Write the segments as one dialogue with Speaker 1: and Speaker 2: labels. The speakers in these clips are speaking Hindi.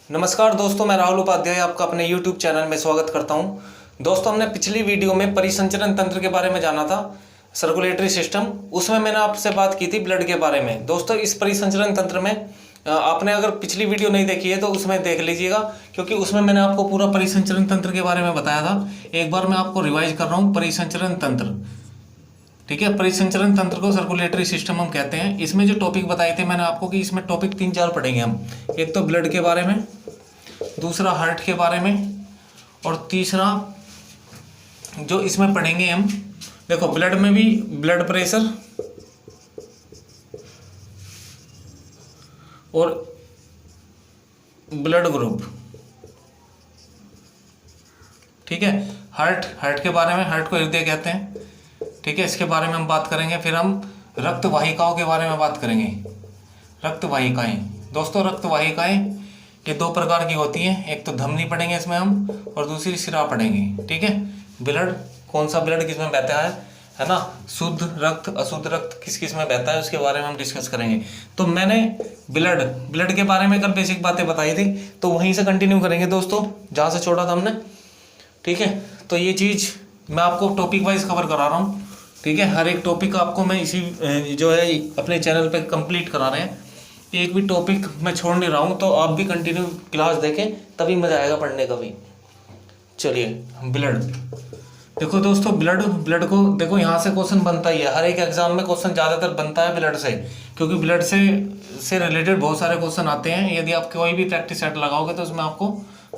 Speaker 1: नमस्कार दोस्तों, मैं राहुल उपाध्याय आपका अपने YouTube चैनल में स्वागत करता हूं। दोस्तों, हमने पिछली वीडियो में परिसंचरण तंत्र के बारे में जाना था, सर्कुलेटरी सिस्टम। उसमें मैंने आपसे बात की थी ब्लड के बारे में। दोस्तों, इस परिसंचरण तंत्र में आपने अगर पिछली वीडियो नहीं देखी है तो उसमें देख लीजिएगा, क्योंकि उसमें मैंने आपको पूरा परिसंचरण तंत्र के बारे में बताया था। एक बार मैं आपको रिवाइज कर रहा हूँ। परिसंचरण तंत्र, ठीक है। परिसंचरण तंत्र को सर्कुलेटरी सिस्टम हम कहते हैं। इसमें जो टॉपिक बताए थे मैंने आपको कि इसमें टॉपिक 3-4 पढ़ेंगे हम। एक तो ब्लड के बारे में, दूसरा हार्ट के बारे में, और तीसरा जो इसमें पढ़ेंगे हम, देखो ब्लड में भी ब्लड प्रेशर और ब्लड ग्रुप, ठीक है। हार्ट के बारे में, हार्ट को हृदय कहते हैं, ठीक है। इसके बारे में हम बात करेंगे। फिर हम रक्त वाहिकाओं के बारे में बात करेंगे। रक्त वाहिकाएं, दोस्तों रक्त वाहिकाएं ये 2 प्रकार की होती हैं। एक तो धमनी पढ़ेंगे इसमें हम, और दूसरी सिरा पढ़ेंगे, ठीक है। ब्लड, कौन सा ब्लड किस में बहता है ना, शुद्ध रक्त, अशुद्ध रक्त किस किस में बहता है, उसके बारे में हम डिस्कस करेंगे। तो मैंने ब्लड के बारे में कल बेसिक बातें बताई थी, तो वहीं से कंटिन्यू करेंगे दोस्तों, जहाँ से छोड़ा था हमने, ठीक है। तो ये चीज़ मैं आपको टॉपिक वाइज कवर करा रहा हूँ, ठीक है। हर एक टॉपिक आपको मैं इसी जो है अपने चैनल पे कंप्लीट करा रहे हैं। एक भी टॉपिक मैं छोड़ नहीं रहा हूँ, तो आप भी कंटिन्यू क्लास देखें, तभी मज़ा आएगा पढ़ने का भी। चलिए, ब्लड देखो दोस्तों, ब्लड को देखो, यहाँ से क्वेश्चन बनता ही है। हर एक एग्जाम में क्वेश्चन ज़्यादातर बनता है ब्लड से, क्योंकि ब्लड से रिलेटेड बहुत सारे क्वेश्चन आते हैं। यदि आप कोई भी प्रैक्टिस सेट लगाओगे तो उसमें आपको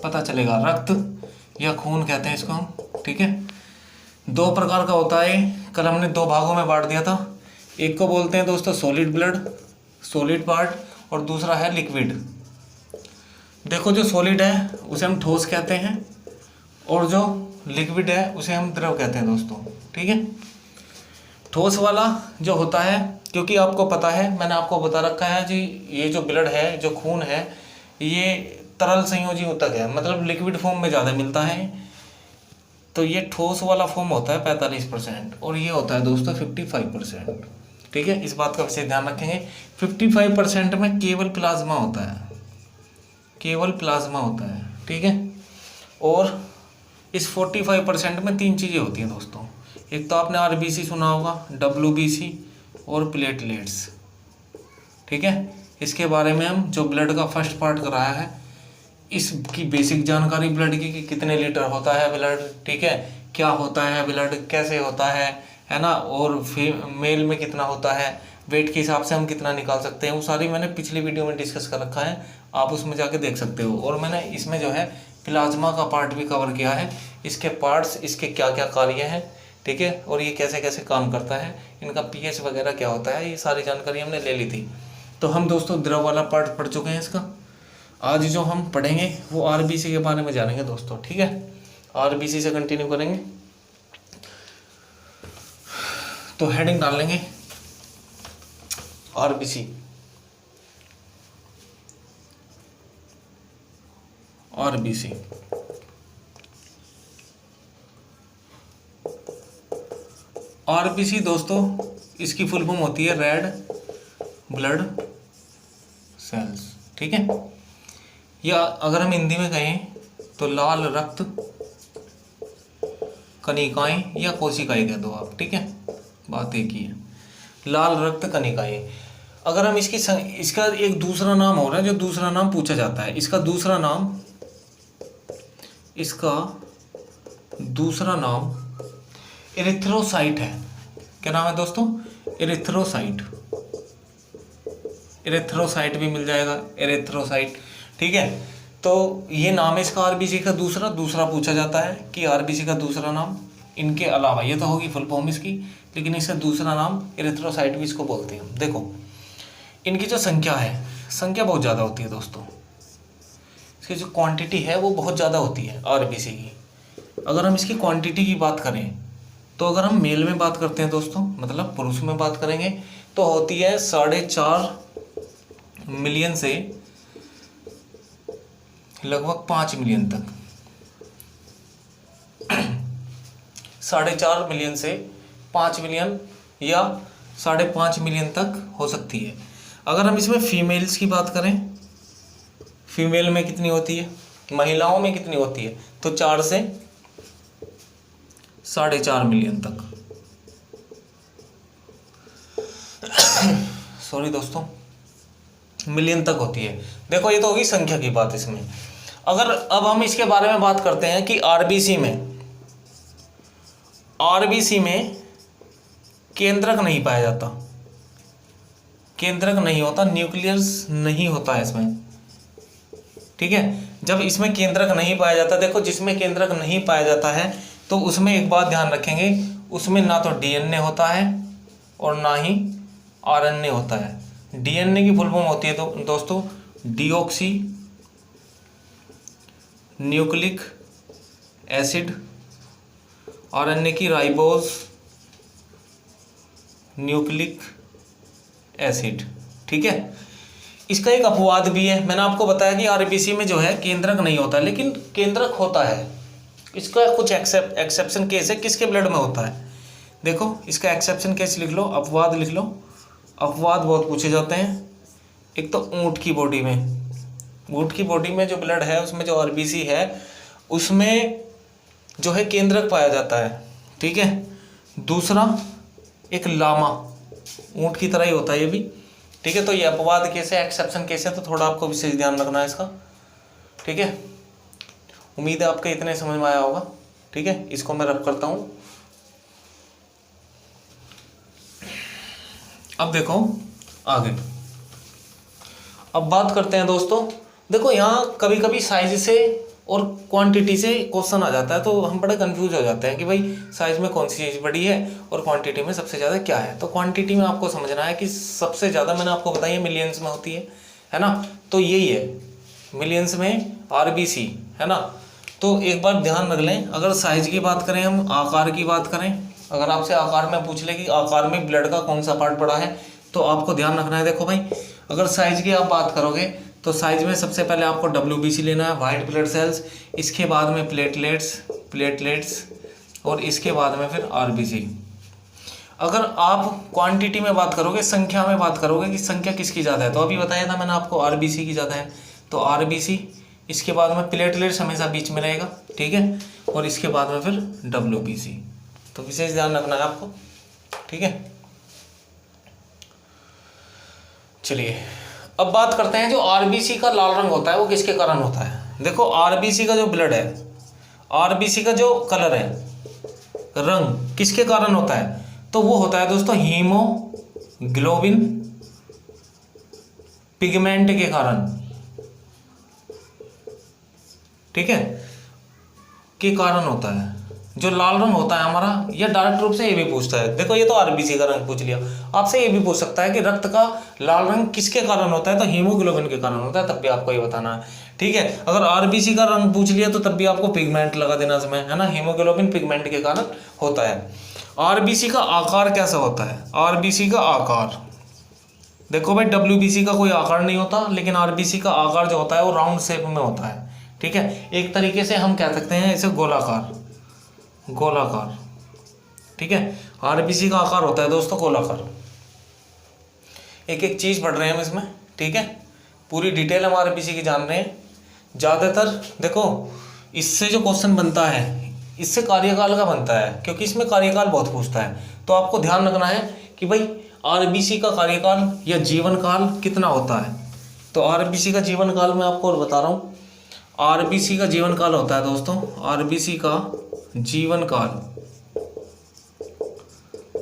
Speaker 1: पता चलेगा। रक्त या खून कहते हैं इसको हम, ठीक है। 2 प्रकार का होता है। कल हमने 2 भागों में बांट दिया था। एक को बोलते हैं दोस्तों सॉलिड ब्लड, सॉलिड पार्ट, और दूसरा है लिक्विड। देखो, जो सॉलिड है उसे हम ठोस कहते हैं, और जो लिक्विड है उसे हम द्रव कहते हैं दोस्तों, ठीक है। ठोस वाला जो होता है, क्योंकि आपको पता है, मैंने आपको बता रखा है जी, ये जो ब्लड है, जो खून है, ये तरल संयोजी ऊतक है, मतलब लिक्विड फॉर्म में ज़्यादा मिलता है। तो ये ठोस वाला फॉर्म होता है 45%, और ये होता है दोस्तों 55%, ठीक है। इस बात का विशेष ध्यान रखेंगे। 55% में केवल प्लाज्मा होता है, केवल प्लाज्मा होता है, ठीक है। और इस 45% में 3 चीज़ें होती हैं दोस्तों। एक तो आपने आरबीसी सुना होगा, डब्ल्यूबीसी और प्लेटलेट्स, ठीक है। इसके बारे में हम जो ब्लड का फर्स्ट पार्ट कराया है, इसकी बेसिक जानकारी ब्लड की कि कितने लीटर होता है ब्लड, ठीक है, क्या होता है ब्लड, कैसे होता है ना, और मेल में कितना होता है, वेट के हिसाब से हम कितना निकाल सकते हैं, वो सारी मैंने पिछली वीडियो में डिस्कस कर रखा है, आप उसमें जाके देख सकते हो। और मैंने इसमें जो है प्लाज्मा का पार्ट भी कवर किया है, इसके पार्ट्स, इसके क्या क्या कार्य हैं, ठीक है, और ये कैसे कैसे काम करता है, इनका पीएच वगैरह क्या होता है, ये सारी जानकारी हमने ले ली थी। तो हम दोस्तों द्रव वाला पार्ट पढ़ चुके हैं इसका। आज जो हम पढ़ेंगे वो आरबीसी के बारे में जानेंगे दोस्तों, ठीक है। आरबीसी से कंटिन्यू करेंगे। तो हेडिंग डाल लेंगे आरबीसी, आरबीसी। आरबीसी दोस्तों, इसकी फुल फॉर्म होती है रेड ब्लड सेल्स, ठीक है। या अगर हम हिंदी में कहें तो लाल रक्त कणिकाएं या कोशिकाएं कह दो आप, ठीक है, बात एक ही है। लाल रक्त कणिकाएं। अगर हम इसका एक दूसरा नाम हो रहा है, जो दूसरा नाम पूछा जाता है, इसका दूसरा नाम एरिथ्रोसाइट है। क्या नाम है दोस्तों? एरिथ्रोसाइट। एरिथ्रोसाइट भी मिल जाएगा, एरिथ्रोसाइट, ठीक है। तो ये नाम है इसका आरबीसी का। दूसरा पूछा जाता है कि आरबीसी का दूसरा नाम, इनके अलावा, ये तो होगी फुल फॉर्म इसकी, लेकिन इसका दूसरा नाम एरिथ्रोसाइट भी इसको बोलते हैं। देखो, इनकी जो संख्या बहुत ज़्यादा होती है दोस्तों। इसकी जो क्वांटिटी है वो बहुत ज़्यादा होती है आरबीसी की। अगर हम इसकी क्वांटिटी की बात करें, तो अगर हम मेल में बात करते हैं दोस्तों, मतलब पुरुष में बात करेंगे, तो होती है 4.5 मिलियन से लगभग 5 मिलियन तक। 4.5 मिलियन से 5 मिलियन या 5.5 मिलियन तक हो सकती है। अगर हम इसमें फीमेल्स की बात करें, फीमेल में कितनी होती है, महिलाओं में कितनी होती है, तो 4 से 4.5 मिलियन तक। सॉरी दोस्तों, मिलियन तक होती है। देखो ये तो होगी संख्या की बात इसमें। अगर अब हम इसके बारे में बात करते हैं कि आरबीसी में केंद्रक नहीं पाया जाता, केंद्रक नहीं होता, न्यूक्लियस नहीं होता है इसमें, ठीक है। जब इसमें केंद्रक नहीं पाया जाता, देखो जिसमें केंद्रक नहीं पाया जाता है तो उसमें एक बात ध्यान रखेंगे, उसमें ना तो डीएनए होता है और ना ही आरएनए होता है। डीएनए की फुल फॉर्म होती है तो दोस्तों डीऑक्सी न्यूक्लिक एसिड, आरएनए की राइबोज न्यूक्लिक एसिड, ठीक है। इसका एक अपवाद भी है, मैंने आपको बताया कि आरबीसी में जो है केंद्रक नहीं होता, लेकिन केंद्रक होता है। इसका कुछ एक्सेप्शन केस है, किसके ब्लड में होता है, देखो इसका एक्सेप्शन केस लिख लो, अपवाद लिख लो। अपवाद बहुत पूछे जाते हैं। एक तो ऊँट की बॉडी में जो ब्लड है उसमें जो आरबीसी है उसमें जो है केंद्रक पाया जाता है, ठीक है। दूसरा एक लामा, ऊँट की तरह ही होता है ये भी, ठीक है। तो ये अपवाद केस है, एक्सेप्शन केस है, तो थोड़ा आपको विशेष ध्यान रखना है इसका, ठीक है। उम्मीद है आपके इतने समझ में आया होगा, ठीक है। इसको मैं रब करता हूँ। अब देखो आगे, अब बात करते हैं दोस्तों। देखो यहाँ कभी कभी साइज से और क्वांटिटी से क्वेश्चन आ जाता है, तो हम बड़े कंफ्यूज हो जाते हैं कि भाई साइज में कौन सी चीज़ बड़ी है और क्वांटिटी में सबसे ज़्यादा क्या है। तो क्वांटिटी में आपको समझना है कि सबसे ज़्यादा मैंने आपको बताया मिलियंस में होती है ना, तो यही है मिलियंस में आरबीसी, है ना। तो एक बार ध्यान रख लें, अगर साइज की बात करें, हम आकार की बात करें, अगर आपसे आकार में पूछ ले कि आकार में ब्लड का कौन सा पार्ट बड़ा है, तो आपको ध्यान रखना है। देखो भाई अगर साइज की आप बात करोगे तो साइज में सबसे पहले आपको डब्ल्यूबीसी लेना है, वाइट ब्लड सेल्स, इसके बाद में प्लेटलेट्स और इसके बाद में फिर आरबीसी। अगर आप क्वांटिटी में बात करोगे, संख्या में बात करोगे कि संख्या किसकी ज़्यादा है, तो अभी बताया था मैंने आपको आरबीसी की ज़्यादा है, तो आरबीसी, इसके बाद में प्लेटलेट्स हमेशा बीच में रहेगा, ठीक है, और इसके बाद में फिर डब्ल्यूबीसी। तो विशेष ध्यान रखना है आपको, ठीक है। चलिए अब बात करते हैं जो आरबीसी का लाल रंग होता है वो किसके कारण होता है। देखो आरबीसी का जो ब्लड है, आरबीसी का जो कलर है, रंग किसके कारण होता है, तो वो होता है दोस्तों हीमोग्लोबिन पिगमेंट के कारण, ठीक है, के कारण होता है। जो लाल रंग होता है हमारा, या डायरेक्ट रूप से ये भी पूछता है, देखो ये तो आरबीसी का रंग पूछ लिया, आपसे ये भी पूछ सकता है कि रक्त का लाल रंग किसके कारण होता है, तो हीमोग्लोबिन के कारण होता है, तब भी आपको ये बताना है, ठीक है। अगर आरबीसी का रंग पूछ लिया तो तब भी आपको पिगमेंट लगा देना इसमें, है ना, हीमोग्लोबिन पिगमेंट के कारण होता है। आरबीसी का आकार कैसा होता है, आरबीसी का आकार, देखो भाई डब्ल्यूबीसी का कोई आकार नहीं होता, लेकिन आरबीसी का आकार जो होता है वो राउंड शेप में होता है, ठीक है। एक तरीके से हम कह सकते हैं इसे गोलाकार, ठीक है। आरबीसी का आकार होता है दोस्तों गोलाकार। एक एक चीज पढ़ रहे हैं हम इसमें, ठीक है, पूरी डिटेल हम आरबीसी की जान रहे हैं। ज़्यादातर देखो इससे जो क्वेश्चन बनता है, इससे कार्यकाल का बनता है, क्योंकि इसमें कार्यकाल बहुत पूछता है। तो आपको ध्यान रखना है कि भाई आरबीसी का कार्यकाल या जीवन काल कितना होता है। तो आरबीसी का जीवन काल मैं आपको और बता रहा हूँ, आरबीसी का जीवन काल होता है दोस्तों, आरबीसी का जीवन काल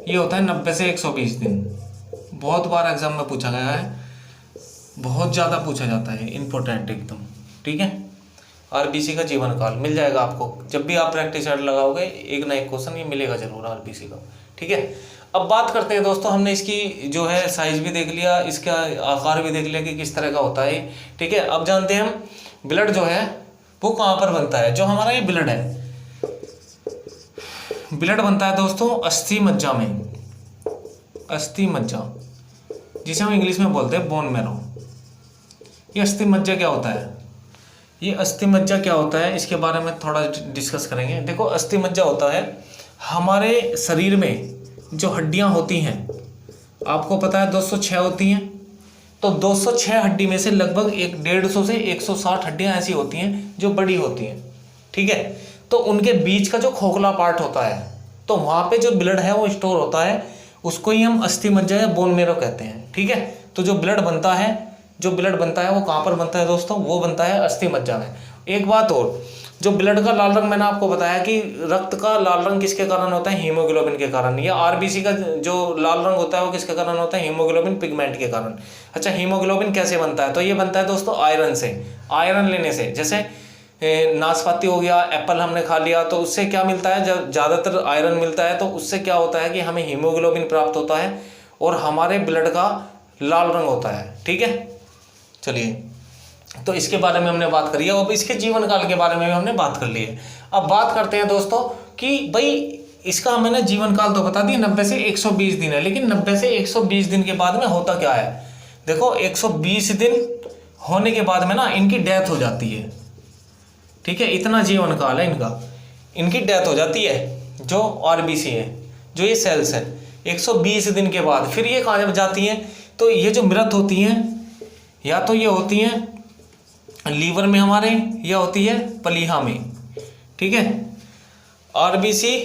Speaker 1: ये होता है 90 से 120 दिन। बहुत बार एग्जाम में पूछा गया है, बहुत ज़्यादा पूछा जाता है, इम्पोर्टेंट एकदम, ठीक है। आरबीसी का जीवन काल मिल जाएगा आपको, जब भी आप प्रैक्टिस सेट लगाओगे एक ना एक क्वेश्चन ये मिलेगा जरूर आरबीसी का, ठीक है। अब बात करते हैं दोस्तों, हमने इसकी जो है साइज भी देख लिया, इसका आकार भी देख लिया कि किस तरह का होता है, ठीक है। अब जानते हैं हम ब्लड जो है वो कहाँ पर बनता है। जो हमारा ये ब्लड है, ब्लड बनता है दोस्तों अस्थि मज्जा में, अस्थि मज्जा जिसे हम इंग्लिश में बोलते हैं बोन मैरो। ये अस्थि मज्जा क्या होता है, ये अस्थि मज्जा क्या होता है इसके बारे में थोड़ा डिस्कस करेंगे। देखो अस्थि मज्जा होता है हमारे शरीर में जो हड्डियां होती हैं, आपको पता है 206 होती हैं, तो 206 हड्डी में से लगभग 150 से 160 हड्डियां ऐसी होती हैं जो बड़ी होती हैं, ठीक है। तो उनके बीच का जो खोखला पार्ट होता है, तो वहां पे जो ब्लड है वो स्टोर होता है, उसको ही हम अस्थि मज्जा या बोन मेरो कहते हैं, ठीक है। तो जो ब्लड बनता है वो कहाँ पर बनता है दोस्तों, वो बनता है अस्थि मज्जा में। एक बात और, जो ब्लड का लाल रंग मैंने आपको बताया कि रक्त का लाल रंग किसके कारण होता है, हीमोग्लोबिन के कारण, या आरबीसी का जो लाल रंग होता है वो किसके कारण होता है, हीमोग्लोबिन पिगमेंट के कारण। अच्छा, हीमोग्लोबिन कैसे बनता है, तो ये बनता है दोस्तों आयरन से, आयरन लेने से। जैसे नाशपाती हो गया, एप्पल हमने खा लिया, तो उससे क्या मिलता है, जब ज़्यादातर आयरन मिलता है, तो उससे क्या होता है कि हमें हीमोग्लोबिन प्राप्त होता है और हमारे ब्लड का लाल रंग होता है, ठीक है। चलिए, तो इसके बारे में हमने बात करी है, अब इसके जीवन काल के बारे में भी हमने बात कर ली है। अब बात करते हैं दोस्तों कि भाई इसका मैंने जीवन काल तो बता दी 90 से 120 दिन है, लेकिन 90 से 120 दिन के बाद में होता क्या है, देखो 120 दिन होने के बाद में ना इनकी डेथ हो जाती है, ठीक है। इतना जीवन काल है इनका, इनकी डेथ हो जाती है जो आरबीसी है, जो ये सेल्स है, 120 दिन के बाद। फिर ये कहाँ जाती हैं, तो ये जो मृत होती हैं, या तो ये होती हैं लीवर में हमारे, या होती है पलीहा में, ठीक है। आरबीसी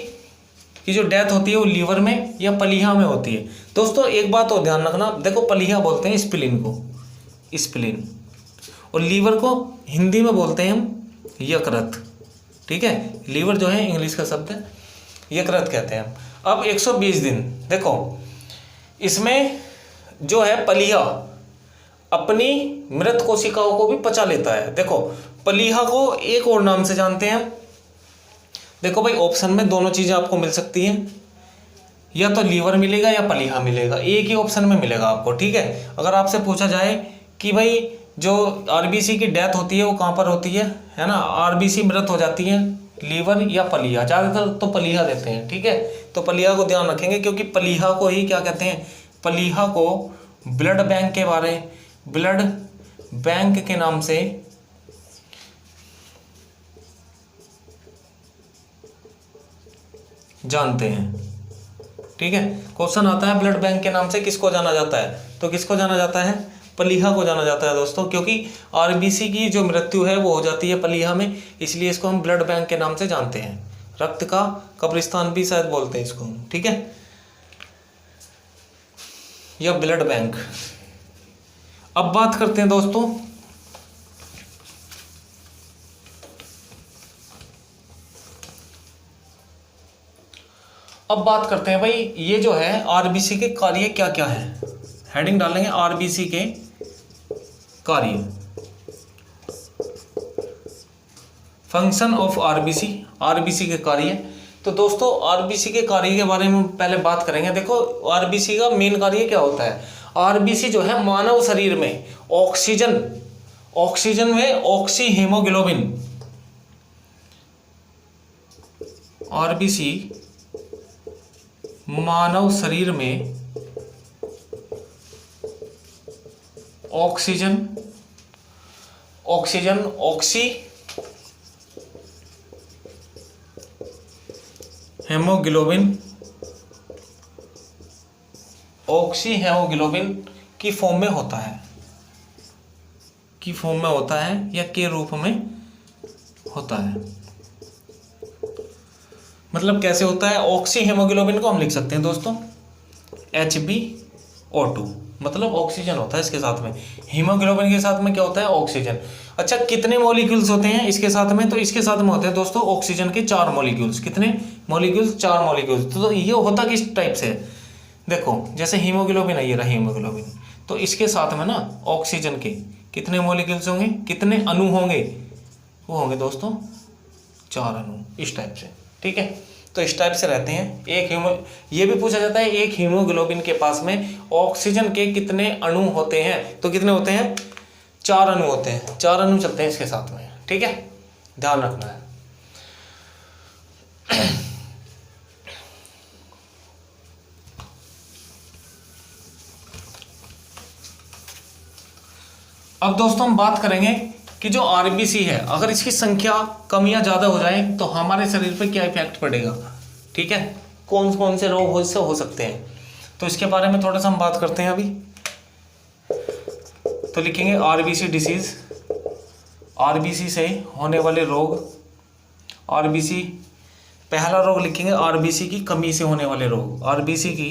Speaker 1: की जो डेथ होती है वो लीवर में या पलीहा में होती है। दोस्तों एक बात और ध्यान रखना, देखो पलीहा बोलते हैं स्प्लीन को, स्प्लीन, और लीवर को हिंदी में बोलते हैं हम यकृत, ठीक है। लीवर जो है इंग्लिश का शब्द है, यकृत कहते हैं। अब 120 दिन, देखो इसमें जो है पलीहा अपनी मृत कोशिकाओं को भी पचा लेता है। देखो पलीहा को एक और नाम से जानते हैं, देखो भाई ऑप्शन में दोनों चीज़ें आपको मिल सकती हैं, या तो लीवर मिलेगा या पलीहा मिलेगा, एक ही ऑप्शन में मिलेगा आपको, ठीक है। अगर आपसे पूछा जाए कि भाई जो आरबीसी की डेथ होती है वो कहाँ पर होती है ना, आरबीसी मृत हो जाती है लीवर या पलीहा, ज़्यादातर तो पलीहा देते हैं, ठीक है। तो पलीहा को ध्यान रखेंगे, क्योंकि पलीहा को ही क्या कहते हैं, पलीहा को ब्लड बैंक के नाम से जानते हैं, ठीक है। क्वेश्चन आता है ब्लड बैंक के नाम से किसको जाना जाता है, तो किसको जाना जाता है, पलीहा को जाना जाता है दोस्तों, क्योंकि आरबीसी की जो मृत्यु है वो हो जाती है पलीहा में, इसलिए इसको हम ब्लड बैंक के नाम से जानते हैं। रक्त का कब्रिस्तान भी शायद बोलते हैं इसको, ठीक है, या ब्लड बैंक। अब बात करते हैं दोस्तों भाई ये जो है आरबीसी के कार्य क्या क्या है, हेडिंग डालेंगे आरबीसी के कार्य, फंक्शन ऑफ आरबीसी के कार्य। तो दोस्तों आरबीसी के कार्य के बारे में पहले बात करेंगे। देखो आरबीसी का मेन कार्य क्या होता है, आरबीसी जो है मानव शरीर में ऑक्सीजन में ऑक्सी हीमोग्लोबिन, आरबीसी मानव शरीर में ऑक्सी हीमोग्लोबिन की फॉर्म में होता है, या के रूप में होता है। मतलब कैसे होता है, ऑक्सी हीमोग्लोबिन को हम लिख सकते हैं दोस्तों HbO2, मतलब ऑक्सीजन होता है इसके साथ में, हीमोग्लोबिन के साथ में क्या होता है, ऑक्सीजन। अच्छा कितने मॉलिक्यूल्स होते हैं इसके साथ में, तो इसके साथ में होते हैं दोस्तों ऑक्सीजन के 4 मॉलिक्यूल्स। कितने मॉलिक्यूल्स, 4 मॉलिक्यूल्स। तो ये होता किस टाइप से, देखो जैसे हीमोग्लोबिन है, ये रहा हीमोग्लोबिन, तो इसके साथ में ना ऑक्सीजन के कितने मॉलिक्यूल्स होंगे, कितने अणु होंगे, वो होंगे दोस्तों 4 अणु, इस टाइप से, ठीक है। तो इस टाइप से रहते हैं। ये भी पूछा जाता है एक हीमोग्लोबिन के पास में ऑक्सीजन के कितने अणु होते हैं, तो कितने होते हैं, 4 अणु होते हैं, 4 अणु चलते हैं इसके साथ में, ठीक है, ध्यान रखना है। अब दोस्तों हम बात करेंगे कि जो आरबीसी है, अगर इसकी संख्या कम या ज़्यादा हो जाए तो हमारे शरीर पर क्या इफेक्ट पड़ेगा, ठीक है, कौन कौन से रोग हो सकते हैं, तो इसके बारे में थोड़ा सा हम बात करते हैं अभी। तो लिखेंगे आरबीसी डिसीज, आरबीसी से होने वाले रोग, आरबीसी पहला रोग लिखेंगे आरबीसी की कमी से होने वाले रोग, आरबीसी की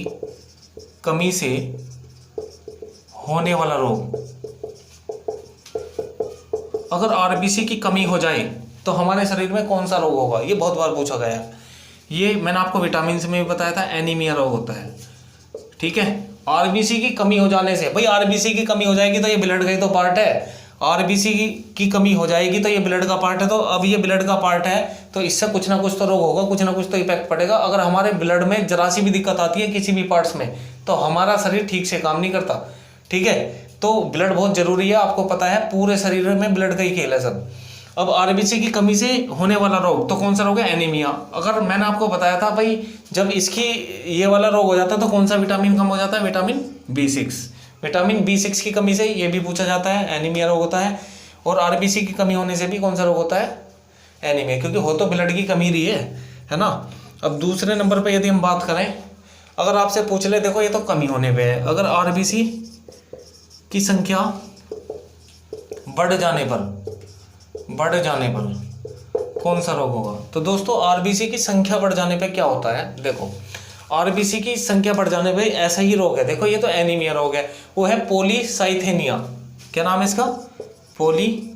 Speaker 1: कमी से होने वाला रोग। अगर आरबीसी की कमी हो जाए तो हमारे शरीर में कौन सा रोग होगा, ये बहुत बार पूछा गया है। ये मैंने आपको विटामिन में भी बताया था, एनीमिया रोग होता है। ठीक है, आरबीसी की कमी हो जाने से, भाई आरबीसी की कमी हो जाएगी तो ये ब्लड का ही तो पार्ट है, आरबीसी की कमी हो जाएगी तो ये ब्लड का पार्ट है, तो अब ये ब्लड का पार्ट है तो इससे कुछ ना कुछ तो रोग होगा, कुछ ना कुछ तो इफेक्ट पड़ेगा। अगर हमारे ब्लड में जरा सी भी दिक्कत आती है किसी भी पार्ट्स में तो हमारा शरीर ठीक से काम नहीं करता। ठीक है, तो ब्लड बहुत जरूरी है, आपको पता है पूरे शरीर में ब्लड का ही खेल है सब। अब आरबीसी की कमी से होने वाला रोग तो कौन सा रोग है, एनीमिया। अगर मैंने आपको बताया था भाई जब इसकी ये वाला रोग हो जाता है तो कौन सा विटामिन कम हो जाता है, विटामिन B6। विटामिन B6 की कमी से ये भी पूछा जाता है, एनीमिया रोग होता है। और आरबीसी की कमी होने से भी कौन सा रोग होता है, एनीमिया, क्योंकि हो तो ब्लड की कमी रही है ना। अब दूसरे नंबर पर यदि हम बात करें, अगर आपसे पूछ ले, देखो ये तो कमी होने पे है, अगर आरबीसी की संख्या बढ़ जाने पर कौन सा रोग होगा। तो दोस्तों आरबीसी की संख्या बढ़ जाने पे क्या होता है, देखो आरबीसी की संख्या बढ़ जाने पे ऐसा ही रोग है, देखो ये तो एनीमिया रोग है, वो है पॉलीसाइथेनिया। क्या नाम है इसका, पॉलीसाइथेनिया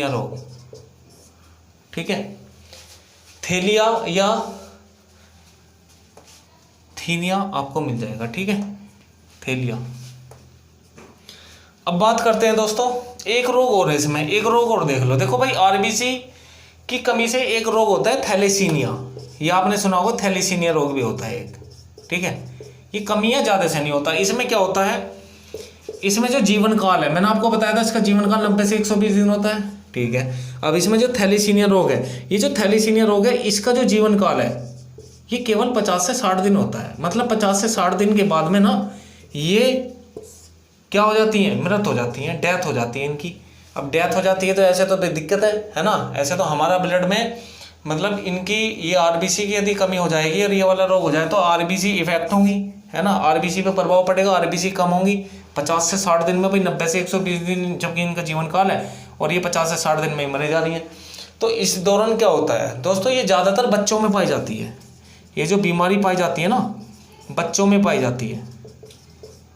Speaker 1: रोग। ठीक है, थैलिया या थीनिया आपको मिल जाएगा। ठीक है, थैलिया। अब बात करते हैं दोस्तों एक रोग और है इसमें, एक रोग और देख लो। देखो भाई आरबीसी की कमी से एक रोग होता है थैलेसीनिया, ये आपने सुना होगा, थैलेसीनिया रोग भी होता है एक। ठीक है, ये कमी है, ज़्यादा से नहीं होता। इसमें क्या होता है, इसमें जो जीवन काल है, मैंने आपको बताया था इसका जीवन काल 90 से 120 दिन होता है। ठीक है, अब इसमें जो थैलेसीनिया रोग है, ये जो थैलेसीनिया रोग है इसका जो जीवन काल है ये केवल 50 से 60 दिन होता है। मतलब 50 से 60 दिन के बाद में ना ये क्या हो जाती हैं, मृत हो जाती हैं, डेथ हो जाती है इनकी। अब डेथ हो जाती है तो ऐसे तो दिक्कत है ना। ऐसे तो हमारा ब्लड में मतलब इनकी ये आरबीसी की यदि कमी हो जाएगी और ये वाला रोग हो जाए तो आरबीसी इफेक्ट होंगी, है ना, आरबीसी पे प्रभाव पड़ेगा, आरबीसी कम होंगी 50 से 60 दिन में। भाई 90 से 120 दिन जबकि इनका जीवन काल है और ये 50 से 60 दिन में ही मरे जा रही हैं। तो इस दौरान क्या होता है दोस्तों, ये ज़्यादातर बच्चों में पाई जाती है, ये जो बीमारी पाई जाती है ना बच्चों में पाई जाती है।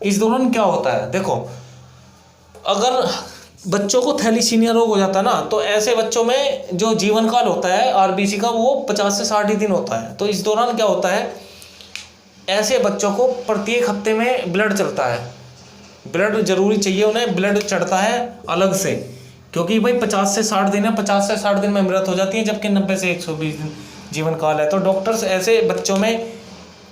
Speaker 1: इस दौरान क्या होता है, देखो अगर बच्चों को थैलीसीनिया रोग हो जाता है ना तो ऐसे बच्चों में जो जीवन काल होता है आरबीसी का वो 50 से 60 दिन होता है। तो इस दौरान क्या होता है, ऐसे बच्चों को प्रत्येक हफ्ते में ब्लड चलता है, ब्लड जरूरी चाहिए उन्हें, ब्लड चढ़ता है अलग से, क्योंकि भाई 50 से 60 दिन है, 50 से 60 दिन में मृत हो जाती है जबकि 90 से 120 दिन जीवन काल है। तो डॉक्टर्स ऐसे बच्चों में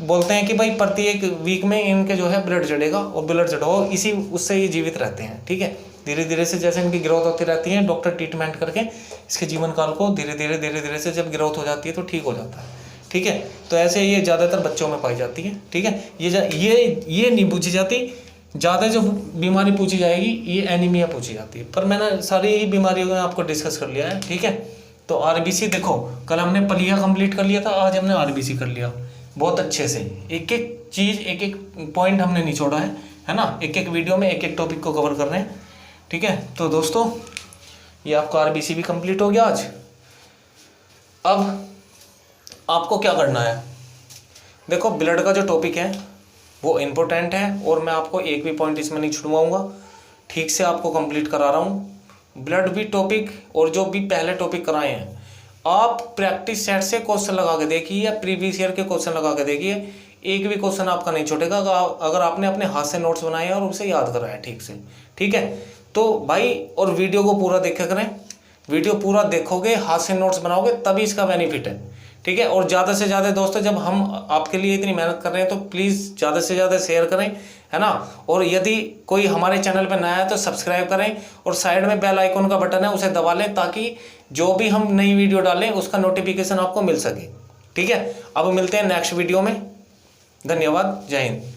Speaker 1: बोलते हैं कि भाई प्रत्येक वीक में इनके जो है ब्लड चढ़ेगा और ब्लड चढ़ाओ, इसी उससे ये जीवित रहते हैं। ठीक है, धीरे धीरे से जैसे इनकी ग्रोथ होती रहती है डॉक्टर ट्रीटमेंट करके इसके जीवन काल को धीरे धीरे से जब ग्रोथ हो जाती है तो ठीक हो जाता है। ठीक है, तो ऐसे ये ज़्यादातर बच्चों में पाई जाती है। ठीक है, ये नहीं पूछी जाती, ज़्यादा जो बीमारी पूछी जाएगी ये एनीमिया पूछी जाती है, पर मैंने सारी ही बीमारियों को आपको डिस्कस कर लिया है। ठीक है, तो आरबीसी देखो कल हमने पलिया कंप्लीट कर लिया था, आज हमने आरबीसी कर लिया बहुत अच्छे से। एक एक चीज़ एक एक पॉइंट हमने नहीं छोड़ा है ना, एक एक वीडियो में एक एक टॉपिक को कवर कर रहे हैं। ठीक है, तो दोस्तों ये आपका आरबीसी भी कंप्लीट हो गया आज। अब आपको क्या करना है, देखो ब्लड का जो टॉपिक है वो इम्पोर्टेंट है और मैं आपको एक भी पॉइंट इसमें नहीं छुड़वाऊंगा, ठीक से आपको कंप्लीट करा रहा हूँ। ब्लड भी टॉपिक और जो भी पहले टॉपिक कराए हैं आप प्रैक्टिस सेट से क्वेश्चन लगा के देखिए या प्रीवियस ईयर के क्वेश्चन लगा के देखिए, एक भी क्वेश्चन आपका नहीं छूटेगा अगर आपने अपने हाथ से नोट्स बनाए और उसे याद कराया ठीक से। ठीक है, तो भाई और वीडियो को पूरा देखा करें, वीडियो पूरा देखोगे हाथ से नोट्स बनाओगे तभी इसका बेनिफिट है। ठीक है, और ज़्यादा से ज़्यादा दोस्तों जब हम आपके लिए इतनी मेहनत कर रहे हैं तो प्लीज़ ज़्यादा से ज़्यादा शेयर करें, है ना। और यदि कोई हमारे चैनल पर नया है तो सब्सक्राइब करें और साइड में बेल आइकन का बटन है उसे दबा लें ताकि जो भी हम नई वीडियो डालें उसका नोटिफिकेशन आपको मिल सके। ठीक है, अब मिलते हैं नेक्स्ट वीडियो में। धन्यवाद, जय हिंद।